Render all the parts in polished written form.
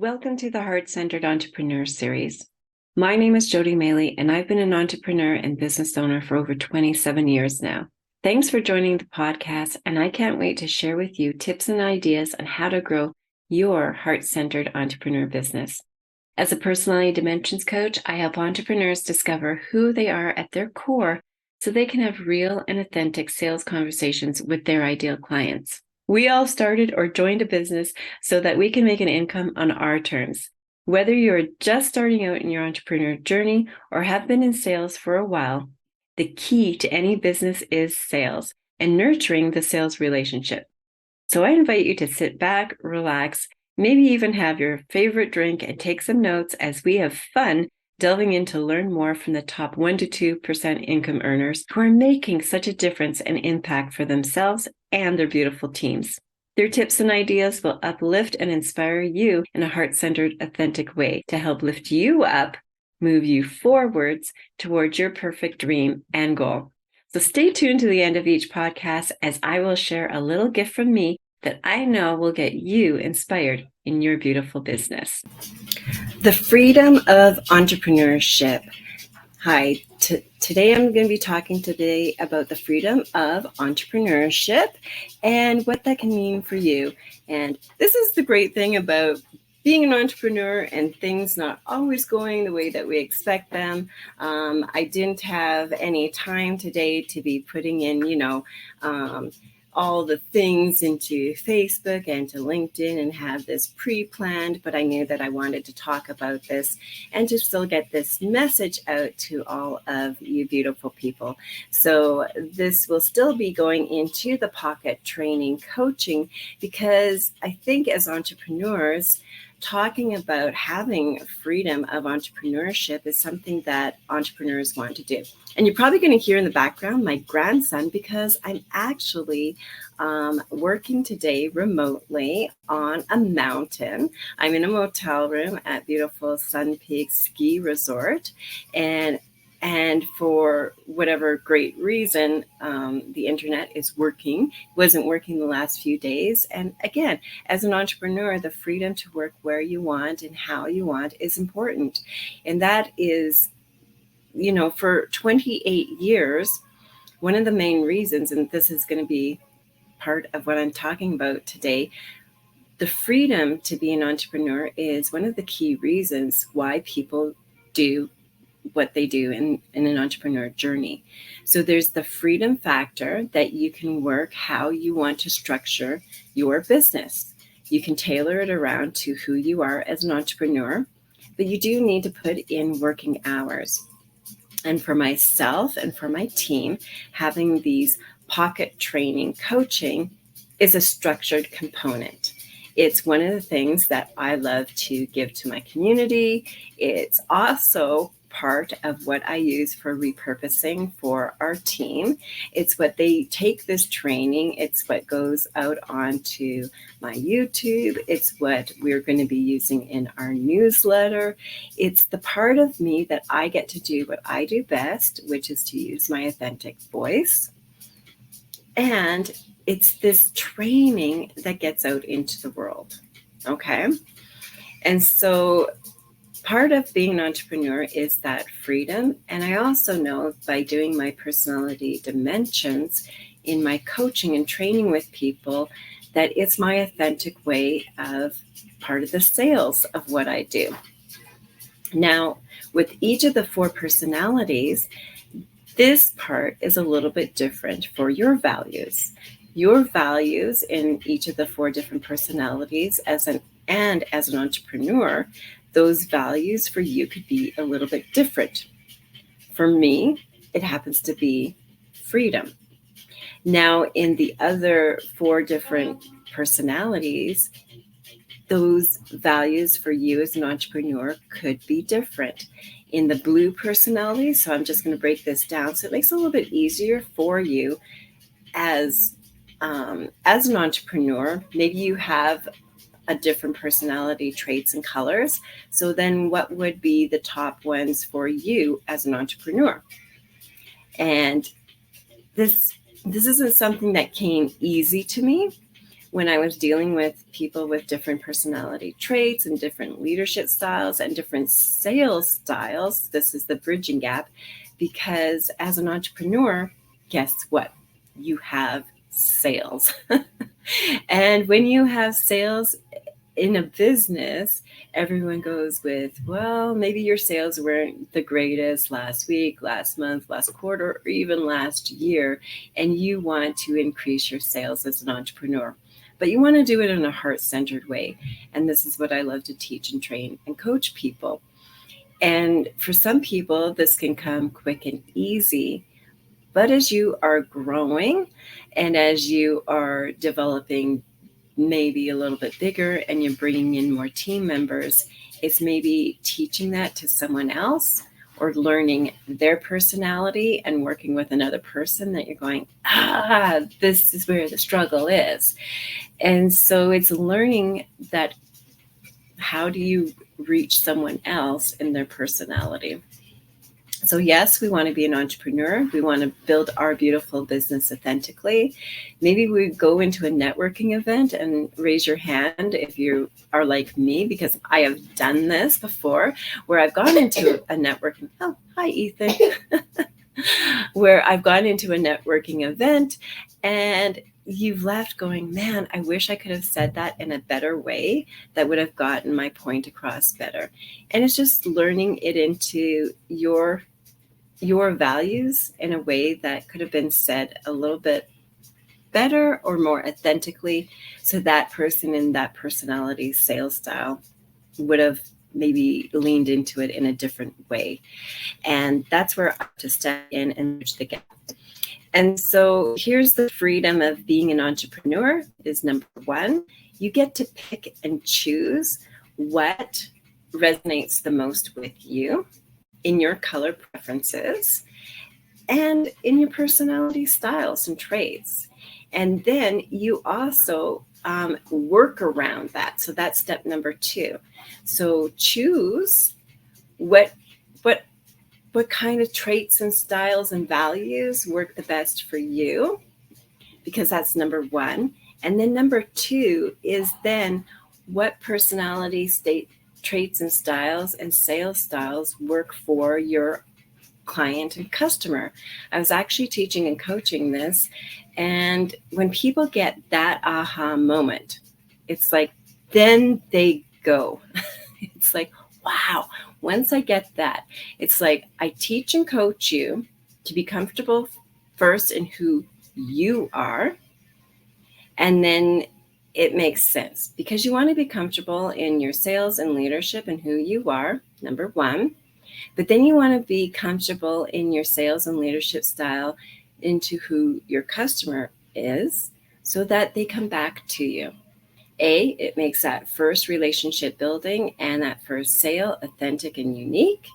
Welcome to the Heart-Centered Entrepreneur Series. My name is Jody Maley, and I've been an entrepreneur and business owner for over 27 years now. Thanks for joining the podcast, and I can't wait to share with you tips and ideas on how to grow your heart-centered entrepreneur business. As a personality dimensions coach, I help entrepreneurs discover who they are at their core so they can have real and authentic sales conversations with their ideal clients. We all started or joined a business so that we can make an income on our terms. Whether you're just starting out in your entrepreneur journey or have been in sales for a while, the key to any business is sales and nurturing the sales relationship. So I invite you to sit back, relax, maybe even have your favorite drink and take some notes as we have fun delving in to learn more from the top 1% to 2% income earners who are making such a difference and impact for themselves and their beautiful teams. Their tips and ideas will uplift and inspire you in a heart-centered, authentic way to help lift you up, move you forwards towards your perfect dream and goal. So stay tuned to the end of each podcast as I will share a little gift from me that I know will get you inspired in your beautiful business. The freedom of entrepreneurship. Hi, today I'm going to be talking about the freedom of entrepreneurship and what that can mean for you. And this is the great thing about being an entrepreneur and things not always going the way that we expect them. I didn't have any time today to be putting in, all the things into Facebook and to LinkedIn and have this pre-planned, but I knew that I wanted to talk about this and to still get this message out to all of you beautiful people. So this will still be going into the pocket training coaching because I think as entrepreneurs, talking about having freedom of entrepreneurship is something that entrepreneurs want to do. And you're probably going to hear in the background my grandson because I'm actually working today remotely on a mountain. I'm in a motel room at beautiful Sun Peak Ski Resort. And for whatever great reason, the internet wasn't working the last few days. And again, as an entrepreneur, the freedom to work where you want and how you want is important. And that is, for 28 years, one of the main reasons, and this is going to be part of what I'm talking about today, the freedom to be an entrepreneur is one of the key reasons why people do what they do in an entrepreneur journey. So there's the freedom factor that you can work how you want to structure your business. You can tailor it around to who you are as an entrepreneur, but you do need to put in working hours. And for myself and for my team, having these pocket training coaching is a structured component. It's one of the things that I love to give to my community. It's also part of what I use for repurposing for our team. It's what they take this training. It's what goes out onto my YouTube. It's what we're going to be using in our newsletter. It's the part of me that I get to do what I do best, which is to use my authentic voice. And it's this training that gets out into the world. Okay. And so part of being an entrepreneur is that freedom. And I also know by doing my personality dimensions in my coaching and training with people that it's my authentic way of part of the sales of what I do. Now, with each of the 4 personalities, this part is a little bit different for your values. Your values in each of the 4 different personalities as an entrepreneur, those values for you could be a little bit different. For me, it happens to be freedom. Now, in the other 4 different personalities, those values for you as an entrepreneur could be different. In the blue personality, so I'm just going to break this down so it makes it a little bit easier for you as an entrepreneur. Maybe you have a different personality traits and colors. So then what would be the top ones for you as an entrepreneur? And this isn't something that came easy to me. when I was dealing with people with different personality traits and different leadership styles and different sales styles. This is the bridging gap, because as an entrepreneur, guess what? You have sales. And when you have sales in a business, everyone goes with, well, maybe your sales weren't the greatest last week, last month, last quarter, or even last year, and you want to increase your sales as an entrepreneur. But you want to do it in a heart-centered way. And this is what I love to teach and train and coach people. And for some people, this can come quick and easy. But as you are growing and as you are developing maybe a little bit bigger and you're bringing in more team members, it's maybe teaching that to someone else or learning their personality and working with another person that you're going, this is where the struggle is. And so it's learning that, how do you reach someone else in their personality? So yes, we want to be an entrepreneur. We want to build our beautiful business authentically. Maybe we go into a networking event, and raise your hand if you are like me, because I have done this before, where I've gone into a networking. Oh, hi, Ethan. Where I've gone into a networking event and you've left going, man, I wish I could have said that in a better way that would have gotten my point across better. And it's just learning it into your values in a way that could have been said a little bit better or more authentically, so that person in that personality sales style would have maybe leaned into it in a different way. And that's where I have to step in and bridge the gap. And so here's the freedom of being an entrepreneur is, number one, you get to pick and choose what resonates the most with you in your color preferences and in your personality styles and traits. And then you also work around that. So that's step number two. So choose what kind of traits and styles and values work the best for you, because that's number one. And then number two is then what personality traits and styles and sales styles work for your client and customer. I was actually teaching and coaching this, and when people get that aha moment, it's like, then they go. It's like, wow, once I get that, it's like I teach and coach you to be comfortable first in who you are, and then it makes sense, because you want to be comfortable in your sales and leadership and who you are, number one. But then you want to be comfortable in your sales and leadership style into who your customer is, so that they come back to you. It makes that first relationship building and that first sale authentic and unique.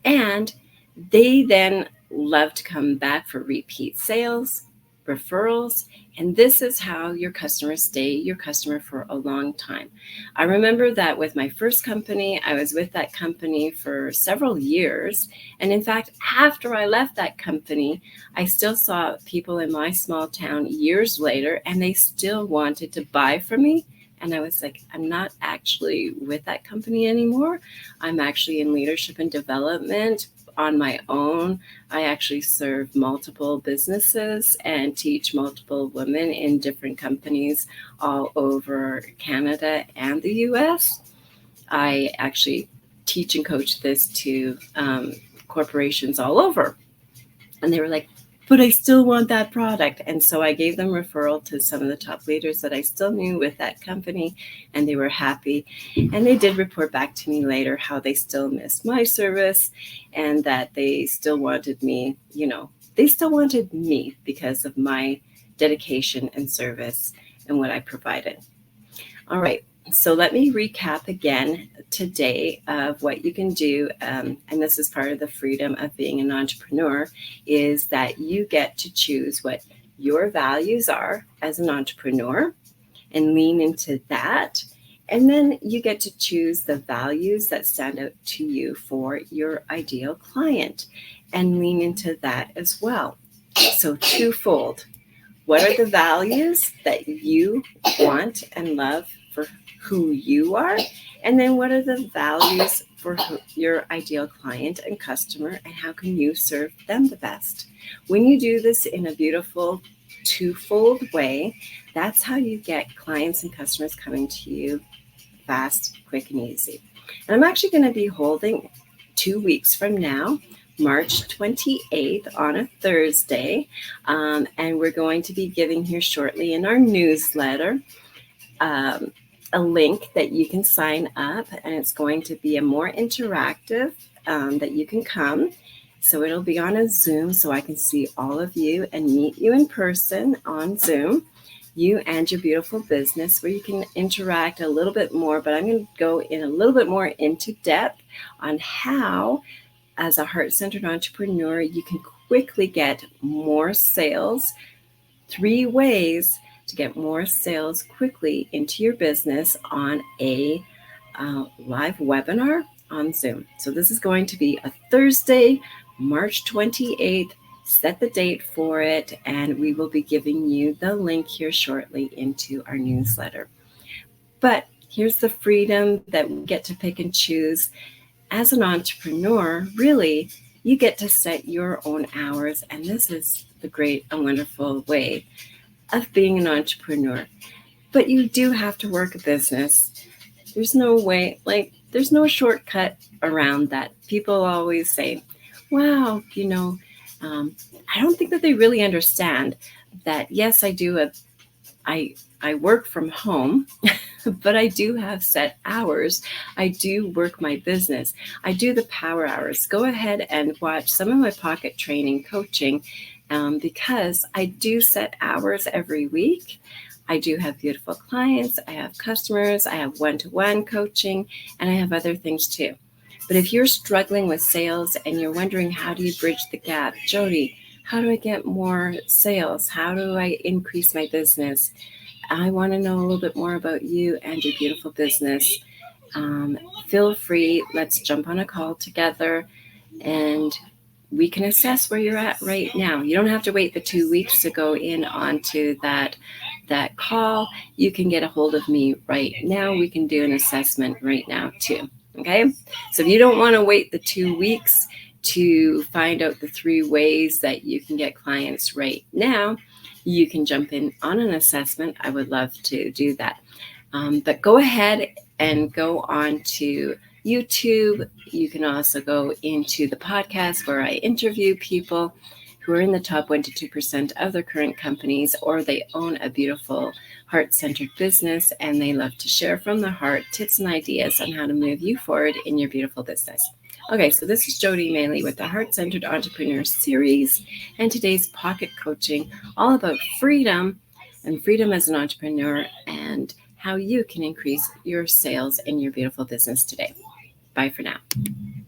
And they then love to come back for repeat sales, referrals, and this is how your customers stay your customer for a long time. I remember that with my first company, I was with that company for several years. And in fact, after I left that company, I still saw people in my small town years later, and they still wanted to buy from me. And I was like, I'm not actually with that company anymore. I'm actually in leadership and development on my own. I actually serve multiple businesses and teach multiple women in different companies all over Canada and the US. I actually teach and coach this to corporations all over. And they were like, but I still want that product. And so I gave them referral to some of the top leaders that I still knew with that company, and they were happy. And they did report back to me later how they still missed my service and that they still wanted me, they still wanted me because of my dedication and service and what I provided. All right. So let me recap again today of what you can do. And this is part of the freedom of being an entrepreneur, is that you get to choose what your values are as an entrepreneur and lean into that. And then you get to choose the values that stand out to you for your ideal client and lean into that as well. So twofold. What are the values that you want and love for who you are? And then what are the values for your ideal client and customer, and how can you serve them the best? When you do this in a beautiful twofold way, that's how you get clients and customers coming to you fast, quick, and easy. And I'm actually going to be holding 2 weeks from now, March 28th on a Thursday. And we're going to be giving here shortly in our newsletter a link that you can sign up, and it's going to be a more interactive that you can come. So it'll be on a Zoom so I can see all of you and meet you in person on Zoom, you and your beautiful business, where you can interact a little bit more, but I'm going to go in a little bit more into depth on how, as a heart-centered entrepreneur, you can quickly get more sales. 3 ways to get more sales quickly into your business on a live webinar on Zoom. So this is going to be a Thursday, March 28th. Set the date for it, and we will be giving you the link here shortly into our newsletter. But here's the freedom that we get to pick and choose. As an entrepreneur, really, you get to set your own hours, and this is the great and wonderful way of being an entrepreneur. But you do have to work a business. There's no way, there's no shortcut around that. People always say, wow, I don't think that they really understand that, yes, I work from home, but I do have set hours. I do work my business. I do the power hours. Go ahead and watch some of my pocket training coaching because I do set hours every week. I do have beautiful clients. I have customers. I have one-to-one coaching, and I have other things too. But if you're struggling with sales and you're wondering, how do you bridge the gap? Jody, how do I get more sales? How do I increase my business? I want to know a little bit more about you and your beautiful business. Feel free. Let's jump on a call together and we can assess where you're at right now. You don't have to wait the 2 weeks to go in onto that call. You can get a hold of me right now. We can do an assessment right now too. Okay. So if you don't want to wait the 2 weeks to find out the 3 ways that you can get clients right now, you can jump in on an assessment. I would love to do that. But go ahead and go on to YouTube. You can also go into the podcast where I interview people who are in the top 1% to 2% of their current companies, or they own a beautiful heart-centered business and they love to share from their heart tips and ideas on how to move you forward in your beautiful business. Okay, so this is Jody Maley with the Heart-Centered Entrepreneur Series, and today's pocket coaching, all about freedom and freedom as an entrepreneur and how you can increase your sales in your beautiful business today. Bye for now.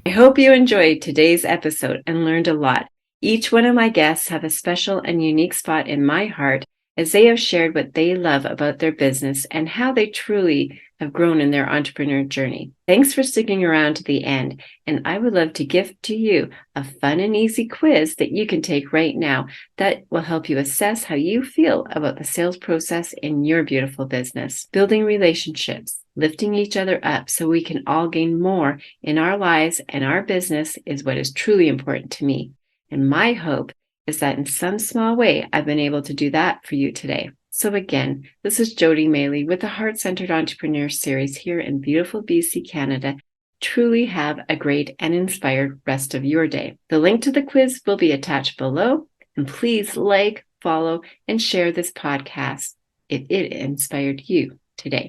I hope you enjoyed today's episode and learned a lot. Each one of my guests have a special and unique spot in my heart as they have shared what they love about their business and how they truly have grown in their entrepreneur journey. Thanks for sticking around to the end, and I would love to gift to you a fun and easy quiz that you can take right now that will help you assess how you feel about the sales process in your beautiful business. Building relationships, lifting each other up so we can all gain more in our lives and our business is what is truly important to me. And my hope is that in some small way, I've been able to do that for you today. So again, this is Jody Maley with the Heart-Centered Entrepreneur Series here in beautiful BC, Canada. Truly have a great and inspired rest of your day. The link to the quiz will be attached below, and please like, follow, and share this podcast if it inspired you today.